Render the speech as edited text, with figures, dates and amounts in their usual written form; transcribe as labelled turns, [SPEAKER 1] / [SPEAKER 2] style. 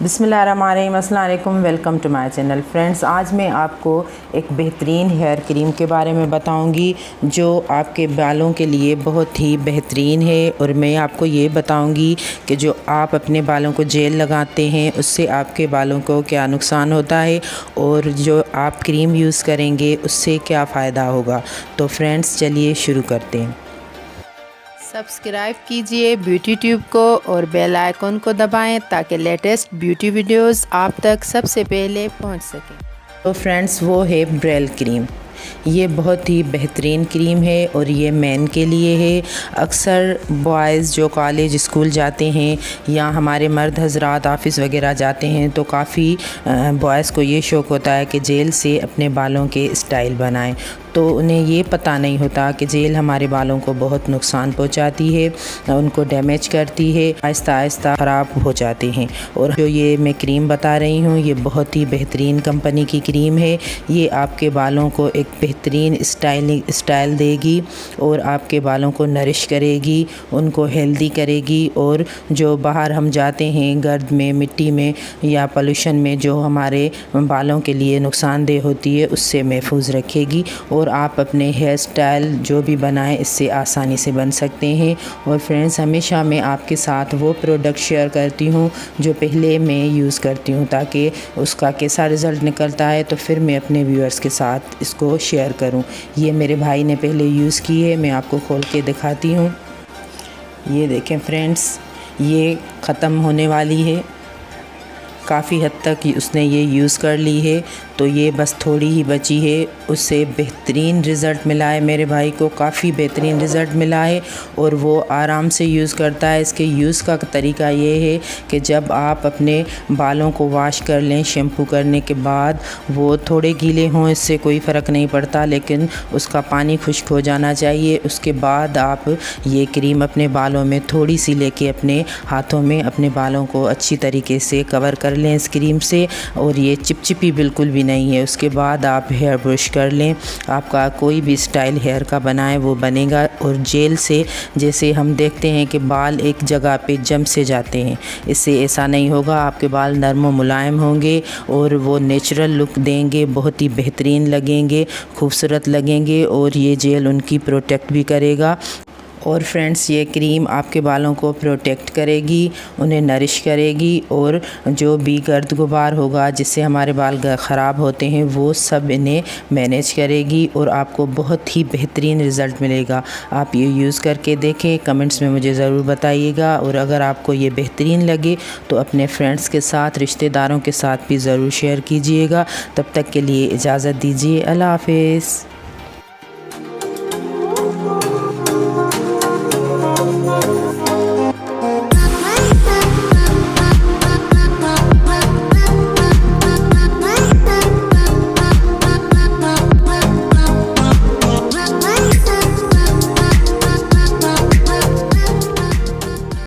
[SPEAKER 1] बिस्मिल्लाहिर्रहमानिर्रहीम, अस्सलाम वालेकुम। Welcome to my channel. Friends, आज मैं आपको एक बेहतरीन हेयर क्रीम के बारे में बताऊंगी जो आपके बालों के लिए बहुत ही बेहतरीन है। और मैं आपको ये बताऊंगी कि जो आप अपने बालों को जेल लगाते हैं उससे आपके बालों को क्या नुकसान होता है और जो आप क्रीम यूज़ करेंगे उससे क्या फ़ायदा होगा। तो फ्रेंड्स, चलिए शुरू करते हैं।
[SPEAKER 2] सब्सक्राइब कीजिए ब्यूटी ट्यूब को और बेल आइकन को दबाएं ताकि लेटेस्ट ब्यूटी वीडियोस आप तक सबसे पहले पहुंच सकें।
[SPEAKER 1] तो फ्रेंड्स, वो है ब्रेल क्रीम। ये बहुत ही बेहतरीन क्रीम है और ये मेन के लिए है। अक्सर बॉयज़ जो कॉलेज स्कूल जाते हैं या हमारे मर्द हजरात ऑफ़िस वगैरह जाते हैं तो काफ़ी बॉयज़ को ये शौक़ होता है कि जेल से अपने बालों के स्टाइल बनाएं। तो उन्हें ये पता नहीं होता कि जेल हमारे बालों को बहुत नुकसान पहुंचाती है, उनको डैमेज करती है, आहिस्ता आहिस्ता ख़राब हो जाते हैं। और जो ये मैं क्रीम बता रही हूँ ये बहुत ही बेहतरीन कंपनी की क्रीम है। ये आपके बालों को एक बेहतरीन स्टाइल देगी और आपके बालों को नरिश करेगी, उनको हेल्दी करेगी। और जो बाहर हम जाते हैं गर्द में, मिट्टी में या पोल्यूशन में, जो हमारे बालों के लिए नुकसानदेह होती है उससे महफूज रखेगी। और आप अपने हेयर स्टाइल जो भी बनाएं इससे आसानी से बन सकते हैं। और फ्रेंड्स, हमेशा मैं आपके साथ वो प्रोडक्ट शेयर करती हूँ जो पहले मैं यूज़ करती हूँ ताकि उसका कैसा रिज़ल्ट निकलता है तो फिर मैं अपने व्यूअर्स के साथ इसको शेयर करूँ। ये मेरे भाई ने पहले यूज़ की है, मैं आपको खोल के दिखाती हूँ। ये देखें फ्रेंड्स, ये ख़त्म होने वाली है, काफ़ी हद तक उसने ये यूज़ कर ली है। तो ये बस थोड़ी ही बची है। उससे बेहतरीन रिज़ल्ट मिला है मेरे भाई को, काफ़ी बेहतरीन रिज़ल्ट मिला है और वो आराम से यूज़ करता है। इसके यूज़ का तरीका ये है कि जब आप अपने बालों को वॉश कर लें शैम्पू करने के बाद, वो थोड़े गीले हों इससे कोई फ़र्क नहीं पड़ता, लेकिन उसका पानी खुश्क हो जाना चाहिए। उसके बाद आप ये क्रीम अपने बालों में थोड़ी सी लेके अपने हाथों में अपने बालों को अच्छी तरीके से कवर कर लें इस क्रीम से। और ये चिपचिपी बिल्कुल भी नहीं है। उसके बाद आप हेयर ब्रश कर लें, आपका कोई भी स्टाइल हेयर का बनाए वो बनेगा। और जेल से जैसे हम देखते हैं कि बाल एक जगह पे जम से जाते हैं, इससे ऐसा नहीं होगा। आपके बाल नरम व मुलायम होंगे और वो नेचुरल लुक देंगे, बहुत ही बेहतरीन लगेंगे, खूबसूरत लगेंगे। और ये जेल उनकी प्रोटेक्ट भी करेगा। और फ्रेंड्स, ये क्रीम आपके बालों को प्रोटेक्ट करेगी, उन्हें नरिश करेगी और जो भी गर्द गुबार होगा जिससे हमारे बाल ख़राब होते हैं वो सब इन्हें मैनेज करेगी और आपको बहुत ही बेहतरीन रिज़ल्ट मिलेगा। आप ये यूज़ करके देखें, कमेंट्स में मुझे ज़रूर बताइएगा। और अगर आपको ये बेहतरीन लगे तो अपने फ्रेंड्स के साथ, रिश्तेदारों के साथ भी ज़रूर शेयर कीजिएगा। तब तक के लिए इजाज़त दीजिए। अल्लाह हाफ़िज़।